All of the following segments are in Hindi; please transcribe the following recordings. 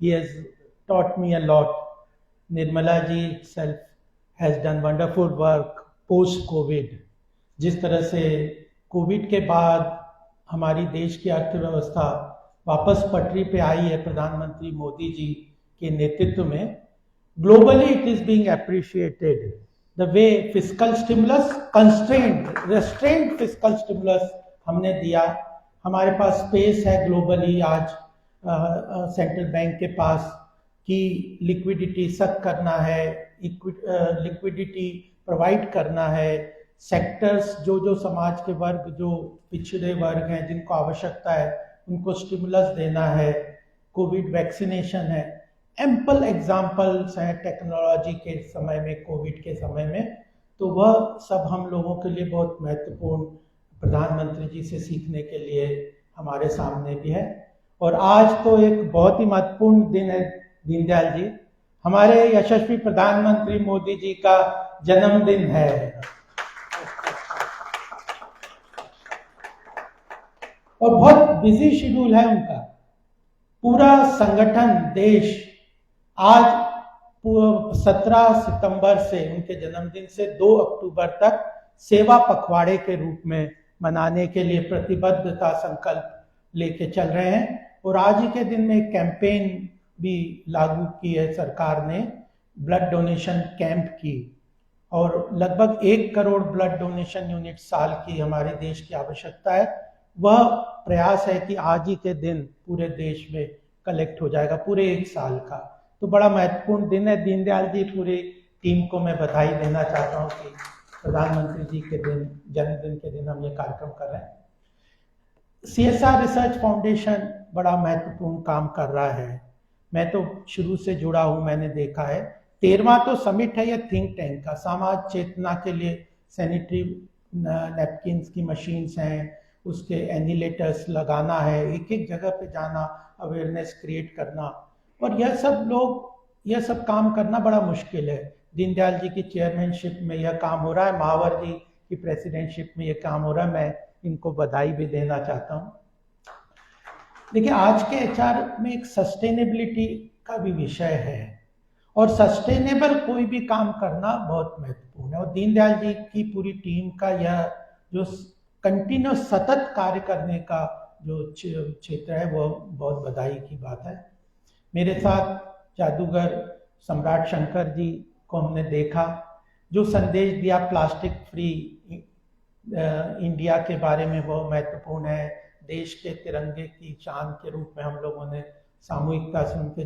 he has taught me a lot. Nirmala ji itself has done wonderful work post COVID. जिस तरह से कोविड के बाद हमारी देश की अर्थव्यवस्था वापस पटरी पे आई है प्रधानमंत्री मोदी जी के नेतृत्व में, globally it is being appreciated the way fiscal stimulus, restrained fiscal stimulus हमने दिया। हमारे पास स्पेस है ग्लोबली आज सेंट्रल बैंक के पास कि लिक्विडिटी सक करना है, लिक्विडिटी प्रोवाइड करना है। सेक्टर्स जो समाज के वर्ग, जो पिछड़े वर्ग हैं जिनको आवश्यकता है, उनको स्टिमुलस देना है। कोविड वैक्सीनेशन है, एम्पल एग्जाम्पल्स हैं टेक्नोलॉजी के समय में, कोविड के समय में। तो वह सब हम लोगों के लिए बहुत महत्वपूर्ण, प्रधानमंत्री जी से सीखने के लिए हमारे सामने भी है। और आज तो एक बहुत ही महत्वपूर्ण दिन है दीनदयाल जी, हमारे यशस्वी प्रधानमंत्री मोदी जी का जन्मदिन है। और बहुत बिजी शेड्यूल है उनका। पूरा संगठन, देश आज 17 सितंबर से, उनके जन्मदिन से 2 अक्टूबर तक सेवा पखवाड़े के रूप में मनाने के लिए प्रतिबद्धता संकल्प लेके चल रहे हैं। और आज ही के दिन में एक कैंपेन भी लागू की है सरकार ने, ब्लड डोनेशन कैंप की। और लगभग 1 करोड़ ब्लड डोनेशन यूनिट साल की हमारे देश की आवश्यकता है। वह प्रयास है कि आज ही के दिन पूरे देश में कलेक्ट हो जाएगा, पूरे 1 साल का। तो बड़ा महत्वपूर्ण दिन है। दीनदयाल जी, पूरी टीम को मैं बधाई देना चाहता हूँ कि प्रधानमंत्री जी के दिन, जन्मदिन के दिन हम ये कार्यक्रम कर रहे हैं। CSR रिसर्च फाउंडेशन बड़ा महत्वपूर्ण काम कर रहा है। मैं तो शुरू से जुड़ा हूँ, मैंने देखा है। 13वां तो समिट है ये थिंक टैंक का, समाज चेतना के लिए सैनिटरी नैपकिन्स की मशीन्स हैं, उसके एनिलेटर्स लगाना है, एक एक जगह पे जाना, अवेयरनेस क्रिएट करना। और यह सब काम करना बड़ा मुश्किल है। दीनदयाल जी की चेयरमैनशिप में यह काम हो रहा है, महावर जी की प्रेसिडेंटशिप में यह काम हो रहा है। मैं इनको बधाई भी देना चाहता हूँ। देखिए, आज के HR में एक सस्टेनेबिलिटी का भी विषय है, और सस्टेनेबल कोई भी काम करना बहुत महत्वपूर्ण है। और दीनदयाल जी की पूरी टीम का यह जो कंटिन्यूस सतत कार्य करने का जो क्षेत्र है, वो बहुत बधाई की बात है। मेरे साथ जादूगर सम्राट शंकर जी को हमने देखा, जो संदेश दिया प्लास्टिक फ्री इंडिया के बारे में, वो महत्वपूर्ण है। देश के तिरंगे की शान के रूप में हम लोगों ने सामूहिकता से उनके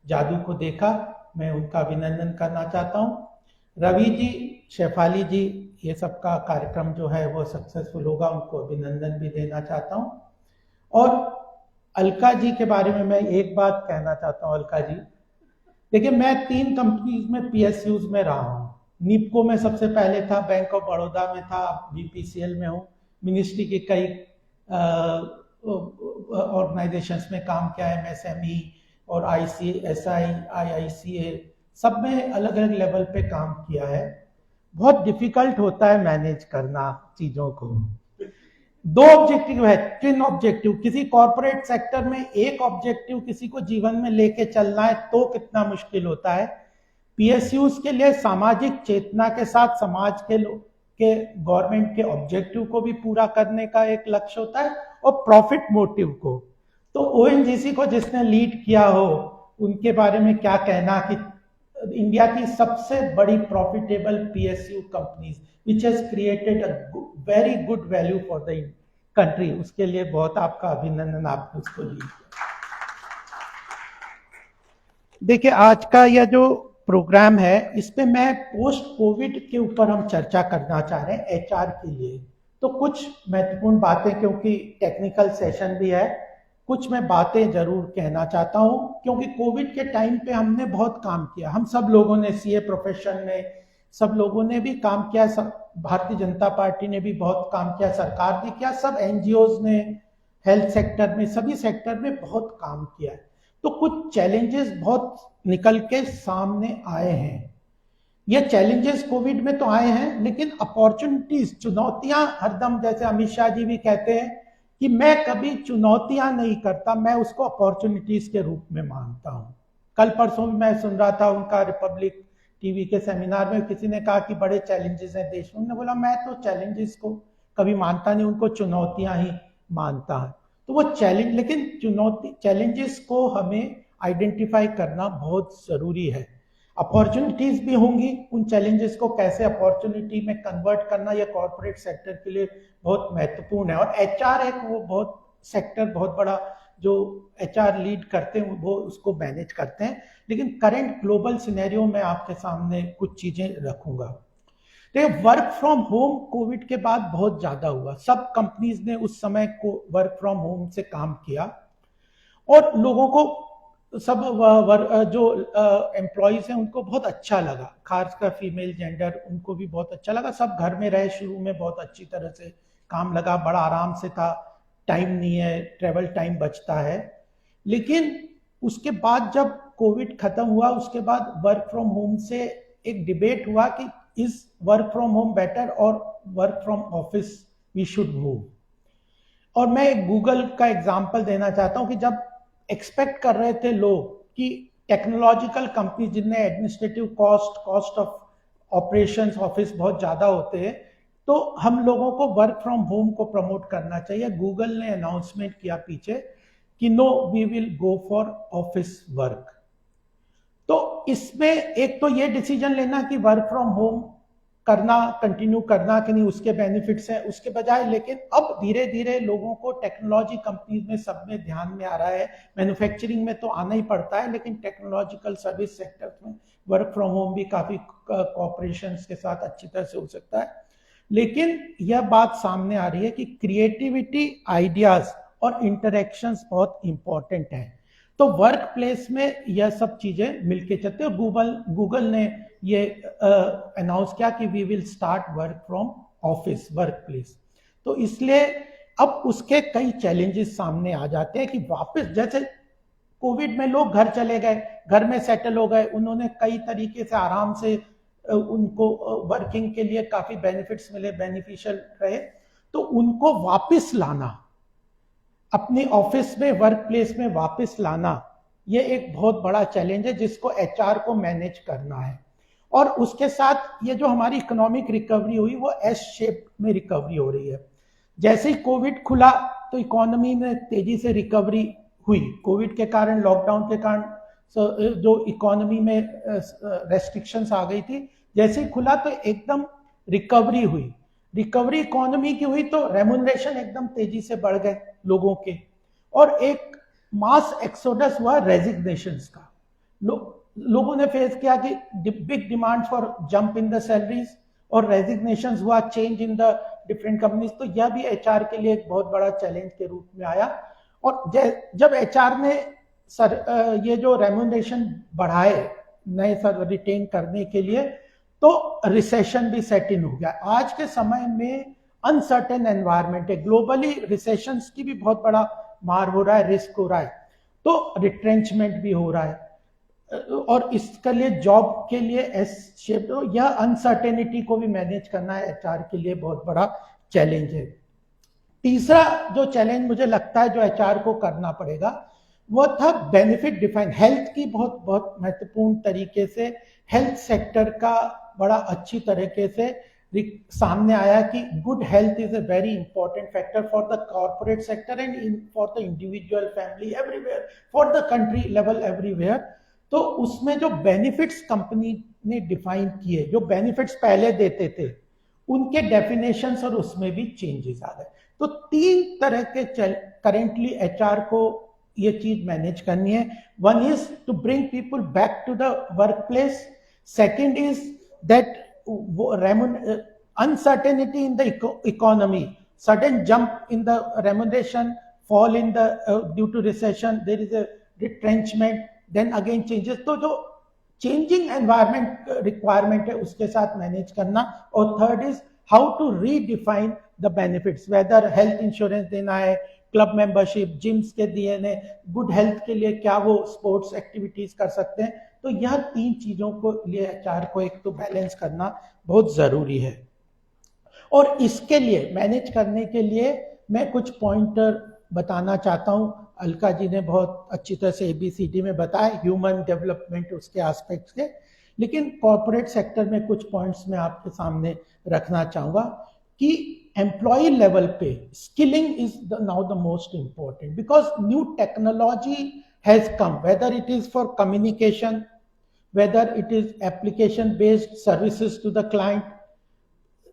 जादू को देखा। मैं उनका अभिनंदन करना चाहता हूँ। रवि जी, शेफाली जी, ये सब का कार्यक्रम जो है वो सक्सेसफुल होगा, उनको अभिनंदन भी देना चाहता हूँ। और अलका जी के बारे में मैं एक बात कहना चाहता हूँ। अलका जी, देखिए, मैं 3 कंपनीज में PSUs में रहा हूँ। निपको में सबसे पहले था, बैंक ऑफ बड़ौदा में था, BPCL में हूँ, मिनिस्ट्री के कई ऑर्गेनाइजेशंस में काम किया है, MSME और ICSI, IICA, सब में अलग अलग लेवल पे काम किया है। बहुत डिफिकल्ट होता है मैनेज करना चीजों को। 2 ऑब्जेक्टिव है, 3 ऑब्जेक्टिव। किसी कॉर्पोरेट सेक्टर में एक ऑब्जेक्टिव किसी को जीवन में लेके चलना है तो कितना मुश्किल होता है। PSUs के लिए सामाजिक चेतना के साथ समाज के गवर्नमेंट के ऑब्जेक्टिव को भी पूरा करने का एक लक्ष्य होता है, और प्रॉफिट मोटिव को। तो ONGC को जिसने लीड किया हो, उनके बारे में क्या कहना कि इंडिया की सबसे बड़ी profitable PSU companies which has created a very good value for the country, उसके लिए बहुत आपका अभिनंदन, आपने उसको लीड किया। देखिए, आज का यह जो प्रोग्राम है, इस पे मैं पोस्ट कोविड के ऊपर हम चर्चा करना चाह रहे हैं HR के लिए। तो कुछ महत्वपूर्ण बातें, क्योंकि टेक्निकल सेशन भी है, कुछ मैं बातें जरूर कहना चाहता हूं। क्योंकि कोविड के टाइम पे हमने बहुत काम किया, हम सब लोगों ने, CA प्रोफेशन में सब लोगों ने भी काम किया, भारतीय जनता पार्टी ने भी बहुत काम किया, सरकार ने किया, सब NGOs ने, हेल्थ सेक्टर में, सभी सेक्टर में बहुत काम किया है। तो कुछ चैलेंजेस बहुत निकल के सामने आए हैं। ये चैलेंजेस कोविड में तो आए हैं, लेकिन अपॉर्चुनिटीज, चुनौतियां हरदम, जैसे अमित शाह जी भी कहते हैं कि मैं कभी चुनौतियां नहीं करता, मैं उसको अपॉर्चुनिटीज के रूप में मानता हूं। कल परसों भी मैं सुन रहा था उनका रिपब्लिक टीवी के सेमिनार में, किसी ने कहा कि बड़े चैलेंजेस हैं देश में, उन्होंने बोला मैं तो चैलेंजेस को कभी मानता नहीं, उनको चुनौतियां ही मानता है। तो वो चैलेंज, लेकिन चैलेंजेस को हमें आइडेंटिफाई करना बहुत जरूरी है। अपॉर्चुनिटीज भी होंगी, उन चैलेंजेस को कैसे अपॉर्चुनिटी में कन्वर्ट करना, यह कॉर्पोरेट सेक्टर के लिए बहुत महत्वपूर्ण है। और एचआर एक वो बहुत सेक्टर, बहुत बड़ा जो एचआर लीड करते हैं वो उसको मैनेज करते हैं। लेकिन करंट ग्लोबल सिनेरियो में आपके सामने कुछ चीजें रखूंगा। तो वर्क फ्रॉम होम कोविड के बाद बहुत ज्यादा हुआ, सब कंपनीज ने उस समय को वर्क फ्रॉम होम से काम किया और लोगों को, सब जो एम्प्लॉयज हैं उनको बहुत अच्छा लगा, खासकर फीमेल जेंडर, उनको भी बहुत अच्छा लगा। सब घर में रहे, शुरू में बहुत अच्छी तरह से काम लगा, बड़ा आराम से था, टाइम नहीं है, ट्रेवल टाइम बचता है। लेकिन उसके बाद जब कोविड खत्म हुआ, उसके बाद वर्क फ्रॉम होम से एक डिबेट हुआ कि is work from home better और work from office we should move. और मैं गूगल का एग्जांपल देना चाहता हूं कि जब एक्सपेक्ट कर रहे थे लोग कि टेक्नोलॉजिकल कंपनी जिनमें administrative cost of operations office बहुत ज्यादा होते हैं, तो हम लोगों को वर्क फ्रॉम होम को प्रमोट करना चाहिए। गूगल ने अनाउंसमेंट किया पीछे कि no, we will go for office work. तो इसमें एक तो ये डिसीजन लेना कि वर्क फ्रॉम होम करना, कंटिन्यू करना कि नहीं, उसके बेनिफिट्स हैं, उसके बजाय लेकिन अब धीरे धीरे लोगों को टेक्नोलॉजी कंपनीज में सब में ध्यान में आ रहा है, मैन्युफैक्चरिंग में तो आना ही पड़ता है, लेकिन टेक्नोलॉजिकल सर्विस सेक्टर्स में वर्क फ्रॉम होम भी काफी कॉपरेशन के साथ अच्छी तरह से हो सकता है। लेकिन यह बात सामने आ रही है कि क्रिएटिविटी, आइडियाज और इंटरेक्शंस बहुत इंपॉर्टेंट है। तो वर्क प्लेस में यह सब चीजें मिलके चलते हैं। गूगल ने ये अनाउंस किया कि we will start work from office, workplace. तो इसलिए अब उसके कई चैलेंजेस सामने आ जाते हैं कि वापस, जैसे कोविड में लोग घर चले गए, घर में सेटल हो गए, उन्होंने कई तरीके से आराम से उनको वर्किंग के लिए काफी बेनिफिट्स मिले, बेनिफिशियल रहे, तो उनको वापस लाना, अपने ऑफिस में, वर्क प्लेस में वापस लाना, ये एक बहुत बड़ा चैलेंज है जिसको एचआर को मैनेज करना है। और उसके साथ ये जो हमारी इकोनॉमिक रिकवरी हुई वो एस शेप में रिकवरी हो रही है। जैसे ही कोविड खुला तो इकोनॉमी में तेजी से रिकवरी हुई। कोविड के कारण, लॉकडाउन के कारण जो इकोनॉमी में रेस्ट्रिक्शंस आ गई थी, जैसे ही खुला तो एकदम रिकवरी हुई। रिकवरी इकोनॉमी की हुई तो रेम्यूनरेशन एकदम तेजी से बढ़ गए लोगों के, और एक मास एक्सोडस हुआ रेजिग्नेशंस का। लोगों ने फेस किया कि big demand for jump in the salaries, और रेजिग्नेशंस हुआ, change in the different companies. तो यह भी एचआर के लिए एक बहुत बड़ा चैलेंज के रूप में आया। और जब एचआर ने ये जो रेम्यूनरेशन बढ़ाए नए सर रिटेन करने के लिए, तो रिसेशन भी सेट इन हो गया। आज के समय में अनसर्टेन एनवायरनमेंट है, ग्लोबली रिसेशंस की भी बहुत बड़ा मार हो रहा है, रिस्क हो रहा है, तो रिट्रेंचमेंट भी हो रहा है, और इसके लिए जॉब के लिए एस शेप, यह अनसर्टेनिटी को भी मैनेज करना है एचआर के लिए बहुत बड़ा चैलेंज है। तीसरा जो चैलेंज मुझे लगता है जो एचआर को करना पड़ेगा वो था बेनिफिट डिफाइन। हेल्थ की बहुत बहुत महत्वपूर्ण तरीके से हेल्थ सेक्टर का बड़ा अच्छी तरीके से सामने आया कि good health is a very important factor for the corporate sector and for the individual family everywhere, for the country level everywhere. तो उसमें जो बेनिफिट्स कंपनी ने डिफाइन किए, जो बेनिफिट्स पहले देते थे, उनके डेफिनेशंस और उसमें भी चेंजेस आ गए। तो तीन तरह के करेंटली एचआर को ये चीज मैनेज करनी है। One is to bring people back to the workplace, second is that uncertainty in the economy, sudden jump in the remuneration, fall in the due to recession, there is a retrenchment, then again changes। तो जो changing environment requirement है उसके साथ मैनेज करना। और third is how to redefine the benefits, whether health insurance देना है, क्लब मेंबरशिप, जिम्स के दिए ने, गुड हेल्थ के लिए क्या वो स्पोर्ट्स एक्टिविटीज कर सकते हैं। तो यह तीन चीजों को लिए एचआर को एक तो बैलेंस करना बहुत जरूरी है। और इसके लिए मैनेज करने के लिए मैं कुछ पॉइंटर बताना चाहता हूँ। अलका जी ने बहुत अच्छी तरह से ABCD में बताया ह्यूमन डेवलपमेंट उसके एस्पेक्ट्स के, लेकिन कॉर्पोरेट सेक्टर में कुछ पॉइंट्स मैं आपके सामने रखना चाहूँगा कि एम्प्लॉय लेवल पे skilling is now the most important because new technology has come, whether it is for communication, whether it is application based services to the client.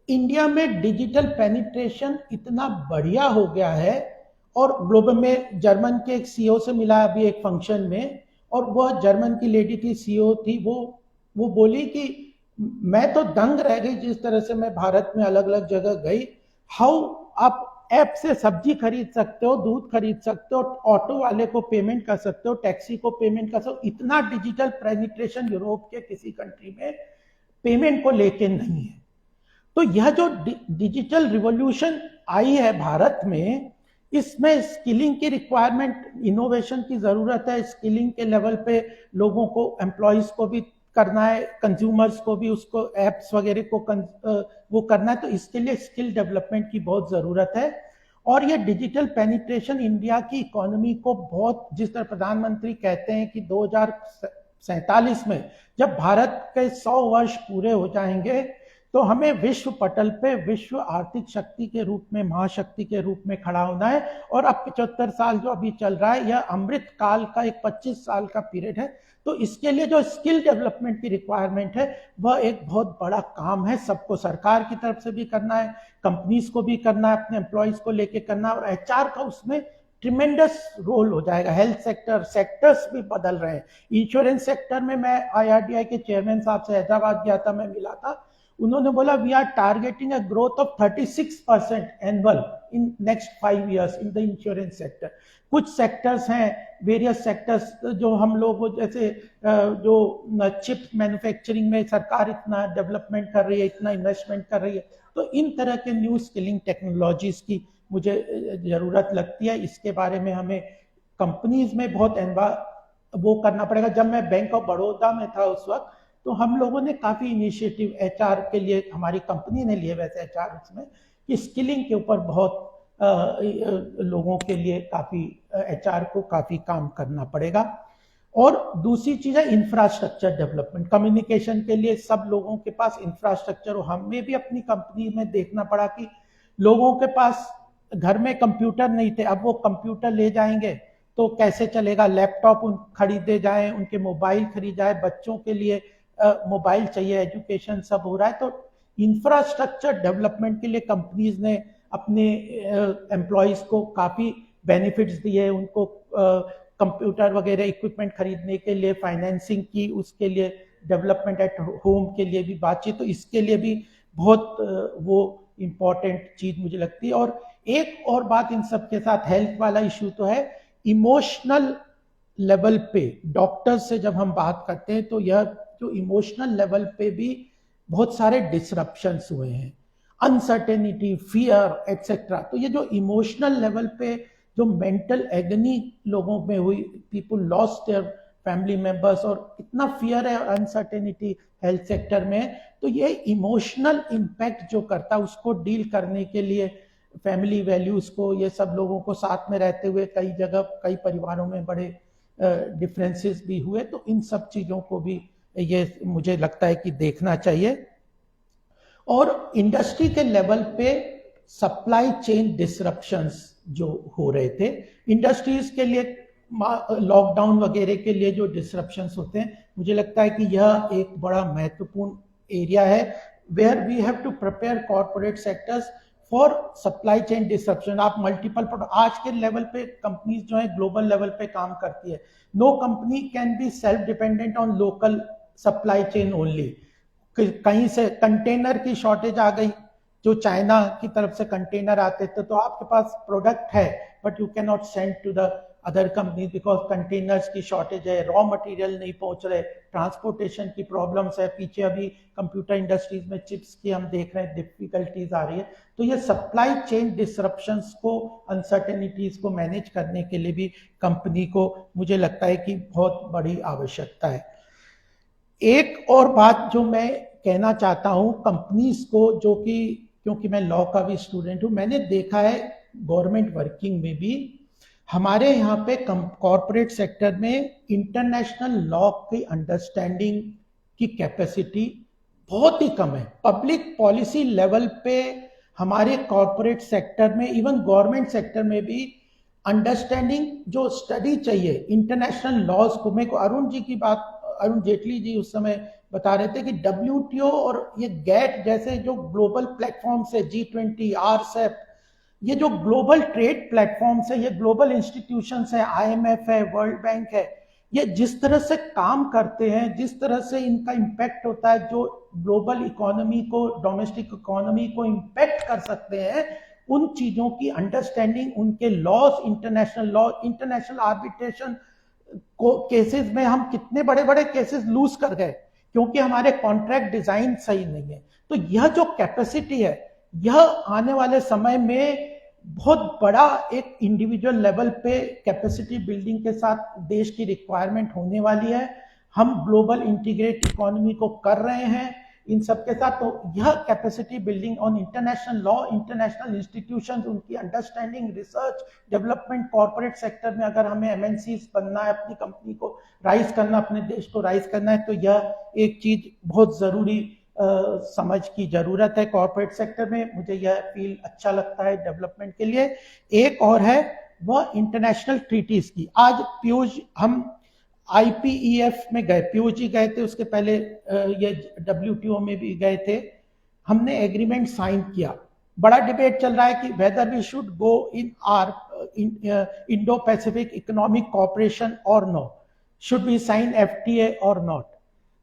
India में डिजिटल पेनिट्रेशन इतना बढ़िया हो गया है, और ग्लोबल में जर्मन के एक CEO से मिला अभी एक फंक्शन में, और वह जर्मन की लेडी थी CEO थी, वो बोली कि मैं तो दंग रह गई जिस तरह से मैं भारत में अलग अलग जगह गई, हाउ आप ऐप से सब्जी खरीद सकते हो, दूध खरीद सकते हो, ऑटो वाले को पेमेंट कर सकते हो, टैक्सी को पेमेंट कर सकते हो। इतना डिजिटल पेनिट्रेशन यूरोप के किसी कंट्री में पेमेंट को लेके नहीं है। तो यह जो डिजिटल रिवॉल्यूशन आई है भारत में, इसमें स्किलिंग की रिक्वायरमेंट, इनोवेशन की जरूरत है। स्किलिंग के लेवल पे लोगों को, एम्प्लॉयज को भी करना है, कंज्यूमर्स को भी उसको एप्स वगैरह को वो करना है, तो इसके लिए स्किल डेवलपमेंट की बहुत जरूरत है। और ये डिजिटल पेनिट्रेशन इंडिया की इकोनॉमी को बहुत, जिस तरह प्रधानमंत्री कहते हैं कि 2047 में जब भारत के 100 वर्ष पूरे हो जाएंगे तो हमें विश्व पटल पे विश्व आर्थिक शक्ति के रूप में, महाशक्ति के रूप में खड़ा होना है। और अब 75 साल जो अभी चल रहा है, यह अमृत काल का एक 25 साल का पीरियड है। तो इसके लिए जो स्किल डेवलपमेंट की रिक्वायरमेंट है वह एक बहुत बड़ा काम है। सबको, सरकार की तरफ से भी करना है, कंपनीज को भी करना है, अपने एम्प्लॉयज को लेके करना है, और HR का उसमें ट्रिमेंडस रोल हो जाएगा। हेल्थ सेक्टर्स भी बदल रहे हैं। इंश्योरेंस सेक्टर में मैं IRDAI के चेयरमैन साहब से हैदराबाद गया था, मैं मिला था, उन्होंने बोला we are targeting a growth of 36% annual in next 5 years in the insurance sector. कुछ सेक्टर्स हैं, वेरियस सेक्टर्स जो हम लोग, जैसे जो चिप मैन्युफैक्चरिंग में सरकार इतना डेवलपमेंट कर रही है, इतना इन्वेस्टमेंट कर रही है, तो इन तरह के न्यू स्किलिंग टेक्नोलॉजीज की मुझे जरूरत लगती है। इसके बारे में हमें कंपनीज में बहुत वो करना पड़ेगा। जब मैं बैंक ऑफ बड़ौदा में था उस वक्त, तो हम लोगों ने काफी इनिशिएटिव HR के लिए, हमारी कंपनी ने लिए वैसे HR उसमें, कि स्किलिंग के ऊपर बहुत लोगों के लिए काफी HR को काफी काम करना पड़ेगा। और दूसरी चीज है इंफ्रास्ट्रक्चर डेवलपमेंट। कम्युनिकेशन के लिए सब लोगों के पास इंफ्रास्ट्रक्चर हो। हमें भी अपनी कंपनी में देखना पड़ा कि लोगों के पास घर में कंप्यूटर नहीं थे, अब वो कंप्यूटर ले जाएंगे तो कैसे चलेगा। लैपटॉप खरीदे जाए, उनके मोबाइल खरीदे जाए, बच्चों के लिए मोबाइल चाहिए, एजुकेशन सब हो रहा है। तो इंफ्रास्ट्रक्चर डेवलपमेंट के लिए कंपनीज ने अपने एम्प्लॉयज को काफी बेनिफिट्स दिए, उनको कंप्यूटर वगैरह इक्विपमेंट खरीदने के लिए फाइनेंसिंग की, उसके लिए डेवलपमेंट एट होम के लिए भी बातचीत। तो इसके लिए भी बहुत वो इम्पोर्टेंट चीज मुझे लगती है। और एक और बात इन सब के साथ, हेल्थ वाला इशू तो है, इमोशनल लेवल पे डॉक्टर्स से जब हम बात करते हैं तो यह जो इमोशनल लेवल पे भी बहुत सारे डिसरप्शंस हुए हैं, अनसर्टेनिटी, फियर एक्सेट्रा। तो ये जो इमोशनल लेवल पे जो मेंटल एगनी लोगों में हुई, people lost their family members, और इतना फियर है और अनसर्टेनिटी हेल्थ सेक्टर में, तो ये इमोशनल इम्पैक्ट जो करता है उसको डील करने के लिए फैमिली वैल्यूज को, ये सब लोगों को साथ में रहते हुए कई जगह कई परिवारों में बड़े डिफरेंसेस भी हुए, तो इन सब चीजों को भी ये मुझे लगता है कि देखना चाहिए। और इंडस्ट्री के लेवल पे सप्लाई चेन डिसरप्शंस जो हो रहे थे, इंडस्ट्रीज के लिए लॉकडाउन वगैरह के लिए जो डिसरप्शंस होते हैं, मुझे लगता है कि यह एक बड़ा महत्वपूर्ण एरिया है where we have to prepare corporate sectors for supply chain disruption. आप मल्टीपल प्रोडक्ट, आज के लेवल पे कंपनीज जो है ग्लोबल लेवल पे काम करती है। No company can be self dependent on local supply chain only. कहीं से कंटेनर की शॉर्टेज आ गई, जो चाइना की तरफ से कंटेनर आते थे, तो आपके पास प्रोडक्ट है but you can not send to the other company because containers की शॉर्टेज है, रॉ मटेरियल नहीं पहुंच रहे, ट्रांसपोर्टेशन की प्रॉब्लम्स है। पीछे अभी कंप्यूटर इंडस्ट्रीज में चिप्स की हम देख रहे हैं डिफिकल्टीज आ रही है। तो ये सप्लाई चेन डिसरप्शंस को, अनसर्टेनिटीज को मैनेज करने के लिए भी कंपनी को मुझे लगता है कि बहुत बड़ी आवश्यकता है। एक और बात जो मैं कहना चाहता हूं कंपनीज को, जो कि क्योंकि मैं लॉ का भी स्टूडेंट हूं, मैंने देखा है गवर्नमेंट वर्किंग में भी हमारे यहाँ पे कॉरपोरेट सेक्टर में इंटरनेशनल लॉ की अंडरस्टैंडिंग की कैपेसिटी बहुत ही कम है। पब्लिक पॉलिसी लेवल पे हमारे कॉरपोरेट सेक्टर में, इवन गवर्नमेंट सेक्टर में भी अंडरस्टैंडिंग जो स्टडी चाहिए इंटरनेशनल लॉज को, मेरे को अरुण जेटली जी उस समय बता रहे थे कि WTO और ये गैट जैसे जो ग्लोबल प्लेटफॉर्म्स है, G20, RCEP, ये जो ग्लोबल ट्रेड प्लेटफॉर्म्स है, ये ग्लोबल इंस्टीट्यूशंस है, IMF है, वर्ल्ड बैंक है, ये जिस तरह से काम करते हैं, जिस तरह से इनका इम्पैक्ट होता है, जो ग्लोबल इकोनॉमी को, डोमेस्टिक इकोनॉमी को इम्पैक्ट कर सकते हैं, उन चीजों की अंडरस्टैंडिंग, उनके laws, international law, international arbitration को केसेस में हम कितने बड़े बड़े केसेस लूज कर गए क्योंकि हमारे कॉन्ट्रैक्ट डिजाइन सही नहीं है। तो यह जो कैपेसिटी है, यह आने वाले समय में बहुत बड़ा एक इंडिविजुअल लेवल पे कैपेसिटी बिल्डिंग के साथ देश की रिक्वायरमेंट होने वाली है। हम ग्लोबल इंटीग्रेट इकोनॉमी को कर रहे हैं इन सब के साथ। तो यह capacity building on international law, international institutions, उनकी understanding, research, development, corporate sector में अगर हमें MNCs बनना है, अपनी कंपनी को राइज करना, अपने देश को राइज करना है, तो यह एक चीज बहुत जरूरी समझ की जरूरत है कॉर्पोरेट सेक्टर में। मुझे यह फील अच्छा लगता है डेवलपमेंट के लिए। एक और है वह इंटरनेशनल ट्रीटीज की। आज पीयूष, हम IPEF में गए, पीयूष जी गए थे, उसके पहले ये WTO में भी गए थे, हमने एग्रीमेंट साइन किया। बड़ा डिबेट चल रहा है कि whether we should go in Indo Pacific economic corporation और नो, शुड वी साइन FTA और नॉट,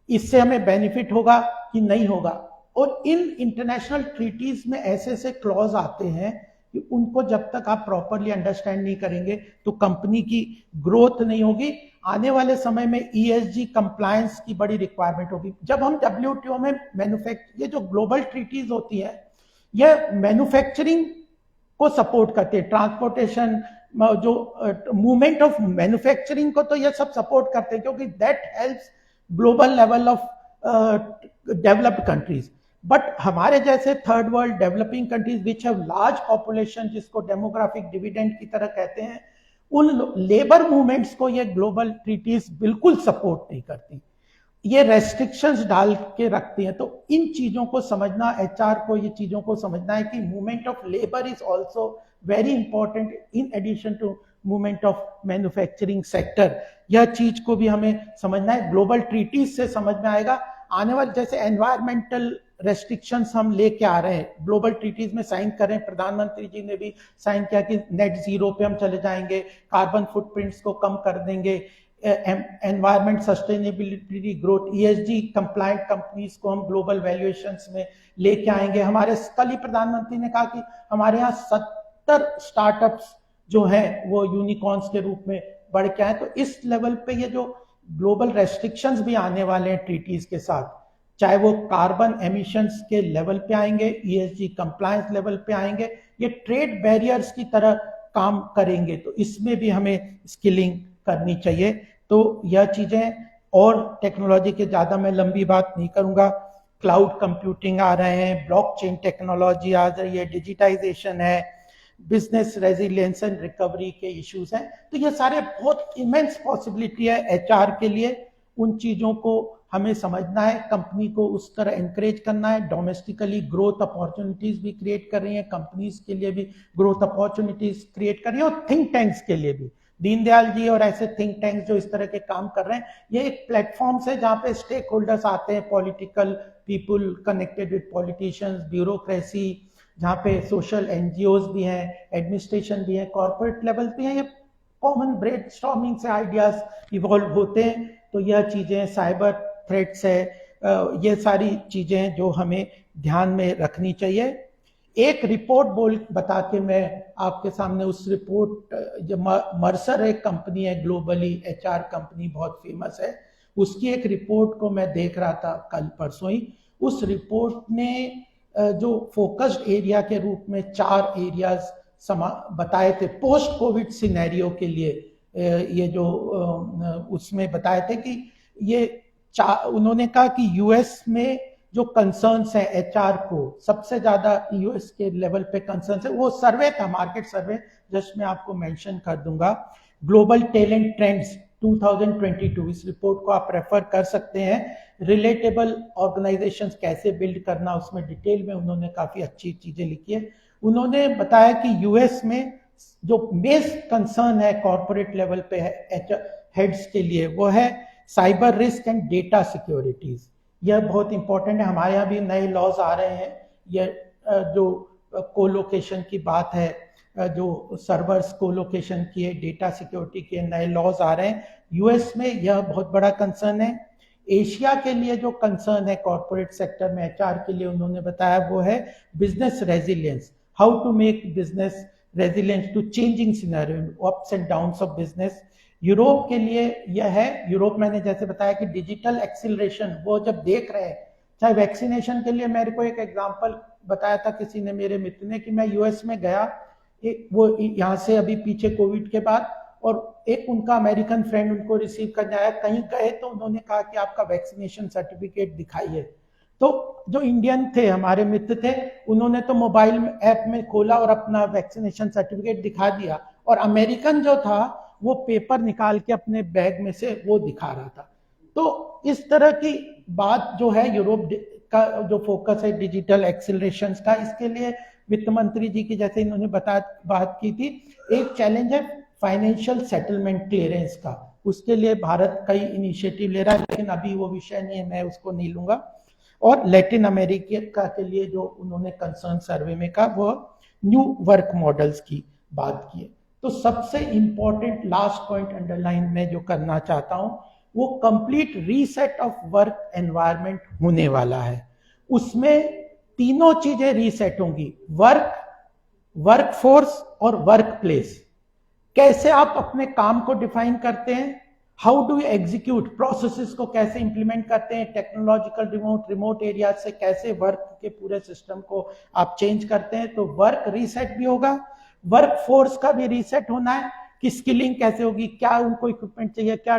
इससे हमें बेनिफिट होगा कि नहीं होगा। और इन इंटरनेशनल ट्रीटीज में ऐसे ऐसे क्लॉज आते हैं कि उनको जब तक आप प्रॉपरली अंडरस्टैंड नहीं करेंगे तो कंपनी की ग्रोथ नहीं होगी। आने वाले समय में ESG कंप्लायंस की बड़ी रिक्वायरमेंट होगी। जब हम WTO में ये जो ग्लोबल ट्रीटीज होती है, यह मैन्युफैक्चरिंग को सपोर्ट करते हैं, ट्रांसपोर्टेशन, जो मूवमेंट ऑफ मैन्युफैक्चरिंग को, तो ये सब सपोर्ट करते हैं क्योंकि that helps global level of developed countries. But हमारे जैसे third world developing countries which have large population, जिसको डेमोग्राफिक डिविडेंड की तरह कहते हैं, उन लेबर मूवमेंट्स को ये ग्लोबल ट्रीटीज बिल्कुल सपोर्ट नहीं करती, ये रेस्ट्रिक्शंस डाल के रखती हैं। तो इन चीजों को समझना, HR को ये चीजों को समझना है कि movement of labour is also very important in addition to movement of manufacturing sector. यह चीज को भी हमें समझना है, ग्लोबल ट्रीटीज से समझ में आएगा। आने वाले जैसे एनवायरमेंटल रेस्ट्रिक्शंस हम लेके आ रहे हैं, ग्लोबल ट्रीटीज में साइन कर रहे हैं, प्रधानमंत्री जी ने भी साइन किया कि नेट जीरो पे हम चले जाएंगे, कार्बन फुटप्रिंट्स को कम कर देंगे, environment sustainability growth, ESG compliant companies को हम ग्लोबल वैल्यूएशंस में लेके आएंगे। हमारे कल ही प्रधानमंत्री ने कहा कि हमारे यहाँ 70 स्टार्टअप्स जो हैं वो यूनिकॉर्न्स के रूप में बढ़ के आए। तो इस लेवल पे ये जो ग्लोबल रेस्ट्रिक्शंस भी आने वाले हैं ट्रीटीज के साथ, चाहे वो कार्बन एमिशंस के लेवल पे आएंगे, ESG कंप्लायंस लेवल पे आएंगे, ये ट्रेड बैरियर्स की तरह काम करेंगे। तो इसमें भी हमें स्किलिंग करनी चाहिए। तो यह चीजें, और टेक्नोलॉजी के ज्यादा मैं लंबी बात नहीं करूंगा। क्लाउड कंप्यूटिंग आ रहे हैं, ब्लॉकचेन टेक्नोलॉजी आ रही है, डिजिटाइजेशन है, बिजनेस रेजिलियंस एंड रिकवरी के इश्यूज हैं। तो ये सारे बहुत इमेंस पॉसिबिलिटी है HR के लिए। उन चीजों को हमें समझना है, कंपनी को उस तरह एनकरेज करना है। डोमेस्टिकली ग्रोथ अपॉर्चुनिटीज भी क्रिएट कर रही हैं, कंपनीज के लिए भी ग्रोथ अपॉर्चुनिटीज क्रिएट कर रही है, और थिंक टैंक्स के लिए भी, दीनदयाल जी और ऐसे थिंक टैंक्स जो इस तरह के काम कर रहे हैं, ये एक प्लेटफॉर्म है जहां पे स्टेक होल्डर्स आते हैं, political people connected with politicians, bureaucracy, जहाँ पे सोशल NGOs भी हैं, एडमिनिस्ट्रेशन भी है, कॉर्पोरेट लेवल पे हैं। ये कॉमन ब्रेनस्टॉर्मिंग से आइडियाज इवॉल्व होते हैं। तो यह चीजें, साइबर थ्रेट्स है, ये सारी चीजें जो हमें ध्यान में रखनी चाहिए। एक रिपोर्ट बता के मैं आपके सामने उस रिपोर्ट, जो मर्सर एक कंपनी है ग्लोबली, HR कंपनी बहुत फेमस है, उसकी एक रिपोर्ट को मैं देख रहा था कल परसों ही। उस रिपोर्ट ने जो फोकस्ड एरिया के रूप में 4 एरियाज बताए थे पोस्ट कोविड सिनेरियो के लिए। ये जो उसमें बताए थे कि ये उन्होंने कहा कि US में जो कंसर्न्स हैं एचआर को, सबसे ज्यादा यूएस के लेवल पे कंसर्न्स है, वो सर्वे था, मार्केट सर्वे, जस्ट मैं आपको मेंशन कर दूंगा। ग्लोबल टैलेंट ट्रेंड्स 2022, इस रिपोर्ट को आप रेफर कर सकते हैं। रिलेटेबल ऑर्गेनाइजेशंस कैसे बिल्ड करना, उसमें डिटेल में उन्होंने काफी अच्छी चीजें लिखी है। उन्होंने बताया कि यूएस में जो बेस कंसर्न है कॉर्पोरेट लेवल पे हेड्स के लिए, वो है cyber risk and data securities. यह बहुत इंपॉर्टेंट है। हमारे यहाँ भी नए लॉज आ रहे हैं, यह जो कोलोकेशन की बात है, जो सर्वर्स कोलोकेशन की है, डेटा सिक्योरिटी के नए लॉज आ रहे हैं यूएस में, यह बहुत बड़ा कंसर्न है। एशिया के लिए जो कंसर्न है कॉर्पोरेट सेक्टर में एचआर के लिए, उन्होंने बताया वो है business resilience, how to make business resilience to changing scenario, ups and downs of business. Europe के लिए यह है, यूरोप मैंने जैसे बताया कि डिजिटल एक्सिलरेशन वो जब देख रहे हैं, चाहे वैक्सीनेशन के लिए, मेरे को एक एग्जांपल बताया था किसी ने, मेरे मित्र ने, कि मैं यूएस में गया, एक वो यहाँ से अभी पीछे कोविड के बाद, और एक उनका अमेरिकन फ्रेंड उनको रिसीव करने आया, कहीं गए तो उन्होंने कहा कि आपका वैक्सीनेशन सर्टिफिकेट दिखाइए। तो जो इंडियन थे हमारे मित्र थे, उन्होंने तो मोबाइल ऐप में खोला और अपना वैक्सीनेशन सर्टिफिकेट दिखा दिया, और अमेरिकन जो था वो पेपर निकाल के अपने बैग में से वो दिखा रहा था। तो इस तरह की बात जो है, यूरोप का जो फोकस है डिजिटल एक्सिलरेशन का, इसके लिए वित्त मंत्री जी की जैसे इन्होंने बात की थी, एक चैलेंज है फाइनेंशियल सेटलमेंट क्लियरेंस का, उसके लिए भारत कई इनिशिएटिव ले रहा है, लेकिन अभी वो विषय नहीं है, मैं उसको नहीं लूंगा। और लैटिन अमेरिका के लिए जो उन्होंने कंसर्न सर्वे में कहा, वो न्यू वर्क मॉडल्स की बात की है। तो सबसे इंपॉर्टेंट लास्ट पॉइंट अंडरलाइन में जो करना चाहता हूं, वो complete reset of work environment होने वाला है। उसमें तीनों चीजें रीसेट होंगी, वर्क, वर्कफोर्स और वर्क प्लेस। कैसे आप अपने काम को डिफाइन करते हैं, how do you execute, processes को कैसे इंप्लीमेंट करते हैं, टेक्नोलॉजिकल रिमोट एरिया से कैसे वर्क के पूरे सिस्टम को आप चेंज करते हैं। तो वर्क रीसेट भी होगा, वर्क फोर्स का भी रीसेट होना है कि स्किलिंग कैसे होगी, क्या उनको इक्विपमेंट चाहिए, क्या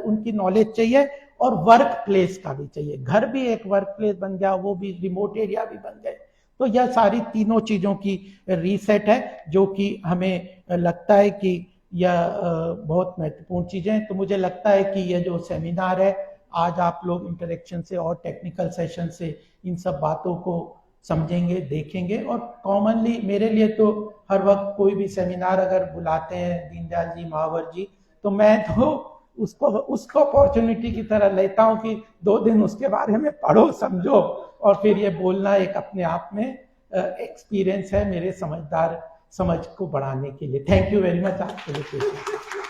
उनकी नॉलेज चाहिए, और वर्क प्लेस का भी चाहिए, घर भी एक वर्क प्लेस बन गया, वो भी रिमोट एरिया भी बन गए। तो यह सारी तीनों चीजों की रीसेट है, जो कि हमें लगता है कि यह बहुत महत्वपूर्ण चीजें हैं। तो मुझे लगता है कि यह जो सेमिनार है, आज आप लोग इंटरेक्शन से और टेक्निकल सेशन से इन सब बातों को समझेंगे, देखेंगे। और कॉमनली मेरे लिए तो हर वक्त कोई भी सेमिनार अगर बुलाते हैं दीनदयाल जी, महावर जी, तो मैं तो उसको अपॉर्चुनिटी की तरह लेता हूं कि 2 दिन उसके बारे में पढ़ो, समझो, और फिर ये बोलना एक अपने आप में एक्सपीरियंस है मेरे समझ को बढ़ाने के लिए। थैंक यू वेरी मच आपके लिए।